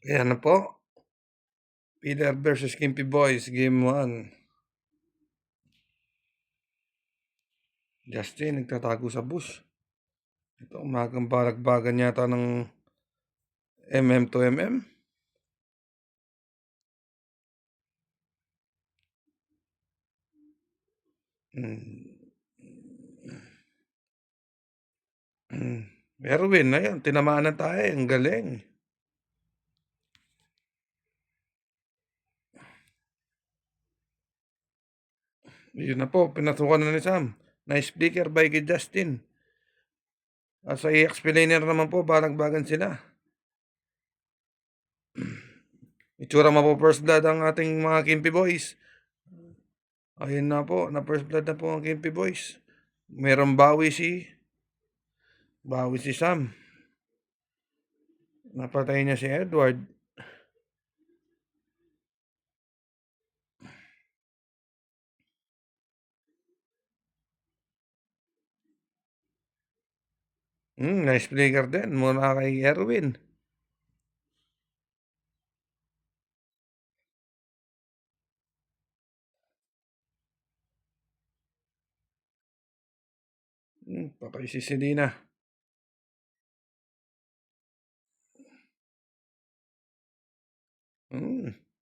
Ayan na po, Pillar versus Kimpy Boys, Game 1. Justin, nagtatago sa bush. Ito, umagang balagbagan yata ng to Hmm. Erwin, ayun, tinamaan na tayo, ang galing. Yun na po, pinasukan na ni Sam. Nice flicker by kay Justin. Sa explainer naman po, balagbagan sila. Itsura mo po first blood ang ating mga Kimpy Boys. Ayun na po, na first blood na po ang Kimpy Boys. Merong bawi si Sam. Napatay niya si Edward. Nice flicker din mula kay Erwin. Patay si Selena.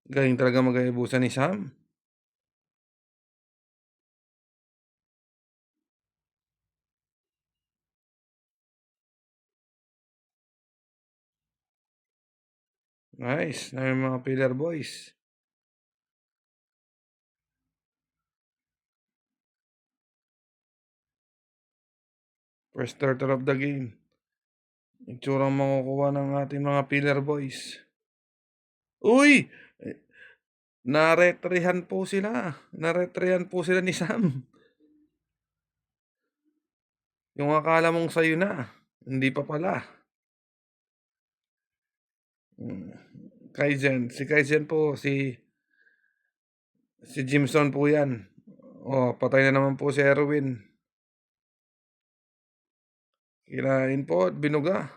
Galing talaga mag-aibusan ni Sam. Nice, na yung mga Pillar Boys. First turtle of the game. Itsurang makukuha ng ating mga Pillar Boys. Uy! Naretrihan po sila. Naretrihan po sila ni Sam. Yung akala mong sayo na. Hindi pa pala. Kaizen. Si Kaizen po, si Jimson po yan. Patay na naman po si Erwin. Kinain po at binuga.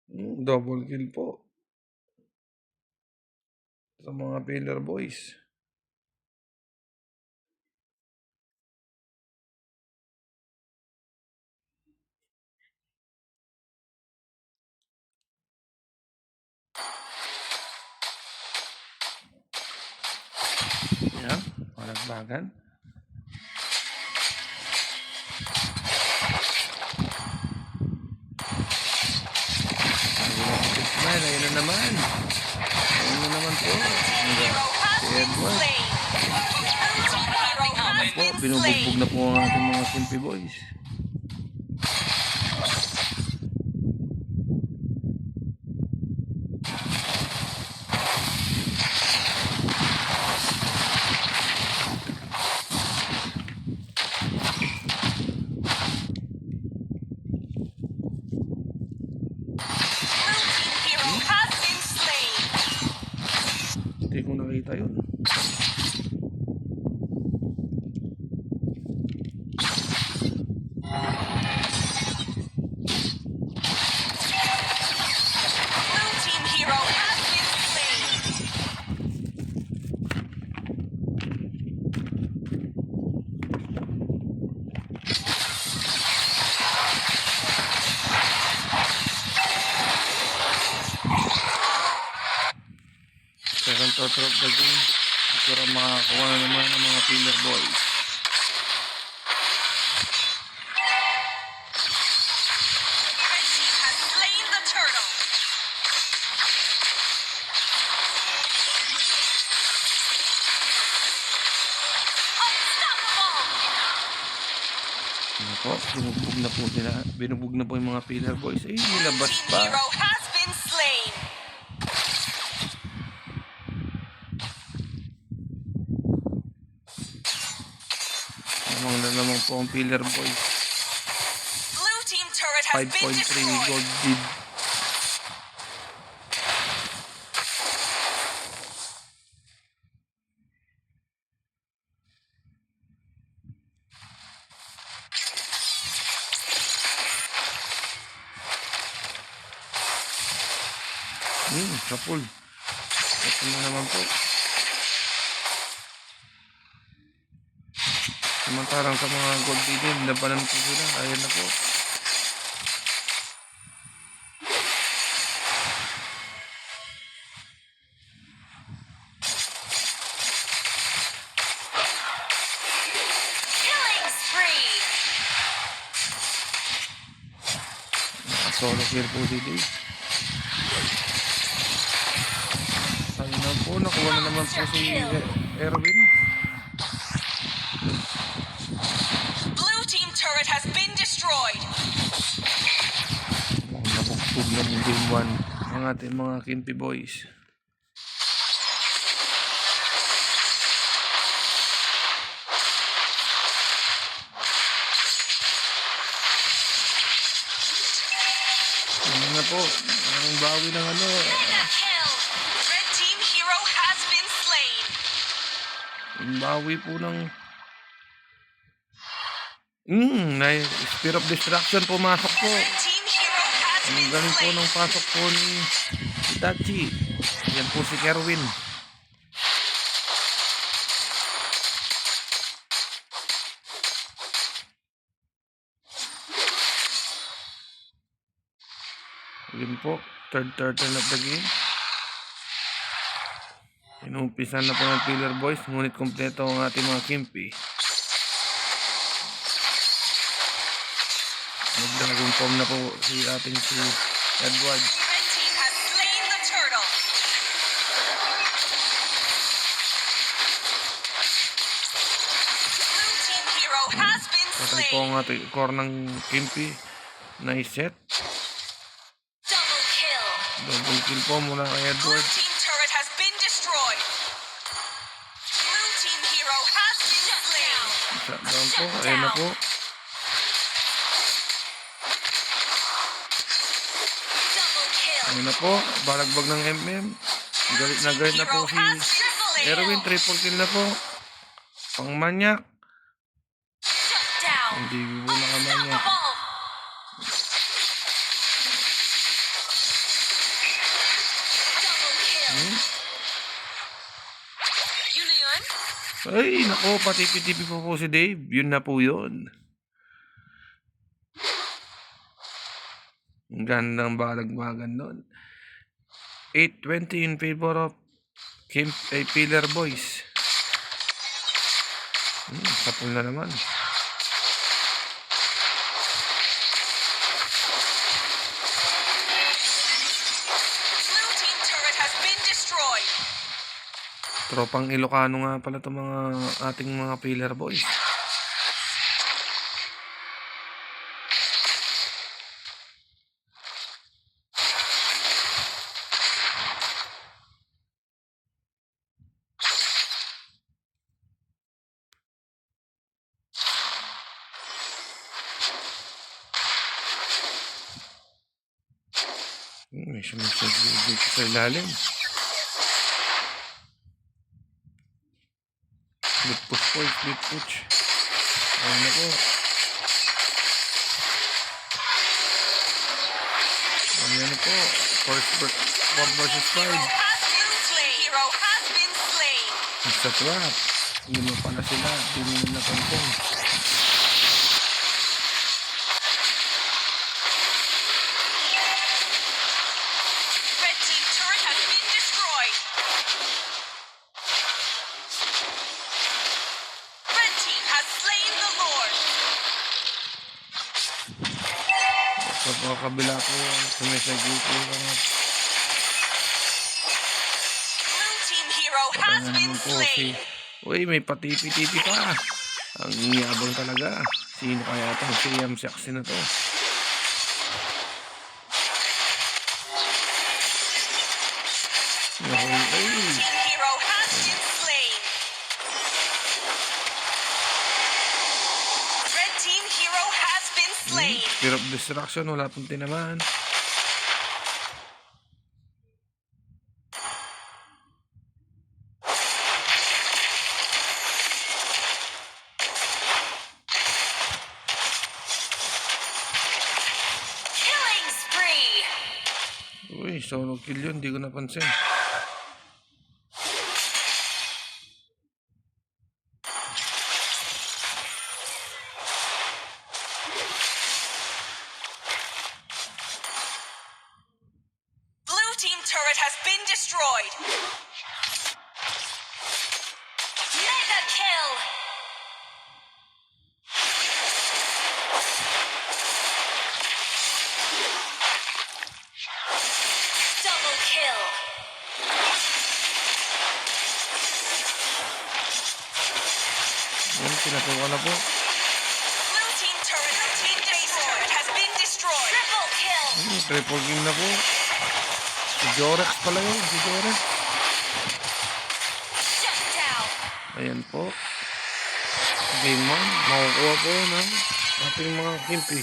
Double kill po. Sa mga Pillar Boys. Yan, malagbagan. Ayun na naman. Ayun na naman po. Si Edward. Po, binubugbog na po ang ating mga Kimpy Boys. Hindi ko nakita yun. Second total of the game. Siguro makakuha na naman ang mga Pillar Boys. Binugbog na po yung mga Pillar Boys. Ay, nilabas pa. Namang na naman po ang Pillar Boys. 5.3 gold lead. Kapul. Ito na naman po. Samantarang sa mga gold digger, labanan po sila. Ayan na po. Solo kill po si Dave. Ayun na po, nakuha na naman po si Erwin. Blue team turret has been destroyed. Nabuktog na yung game 1 ang ating mga Kimpi boys. Ano na po, ang bawi ng ano. Red team hero has been slain. Ang bawi po ng Spear of Destruction pumasok po. Red team hero has Ang been galing po slain. ng pasok po ni Itachi. Yan po si Kerwin. Yun po, third turtle of the game. Inumpisan na po ng Pillar Boys, ngunit kompleto ang ating mga Kimpi. Nagdagong form na po si Edward. Red team has slain the turtle. Blue team hero has been Patay po slain. ang ating core ng Kimpi. Nice set. Double kill. Double kill po mula kay Blue Edward. team turret has been destroyed. Blue team hero has been slain. Shutdown po. Ayan na po. Double kill. Ayan na po. Balagbag ng MM. Galit na galit na po si Erwin. Triple kill na po. Pangmanyak. Shut down. Hindi po nakamanyak. Double kill. Yun na yun? Ay, nako, patipi-tipi po si Dave. Yun na po yun. Ang gandang balagbagan nun. 8-20 in favor of Pillar Boys. Sapul na naman. Blue team turret has been destroyed. Tropang Ilocano nga pala itong mga ating mga Pillar Boys. May sumisigil dito sa ilalim. Split push po, split push. Ayan na po. Ayan na po. 4 versus 5. Hero has been slain. Isa trap. Hindi mo pala sila. Hindi mo na napansin. Red team turret has been destroyed. Red team has slain the Lord. Sa mga kabila po, sumisigil po yung mga Blue team hero has ano been naman po si... slain. Uy, may patipi-tipi pa. Ang yabang talaga. Sino kaya itong si Yamsaksi na to? Ay, Team hero has been slain. Red team hero has been slain. Spear of Destruction, wala pong tinamaan. Killing spree. Uy, solo kill yun. Hindi ko napansin. Blue team turret has been destroyed. Mega kill. Double kill. Yan, pinasukan na po. Blue team turret has been destroyed. Triple kill. Triple game na po. Si Jorex pala yun. Si Jorex. Shut down. Ayan po. Game 1. Makukuha po ng ating mga kimpi.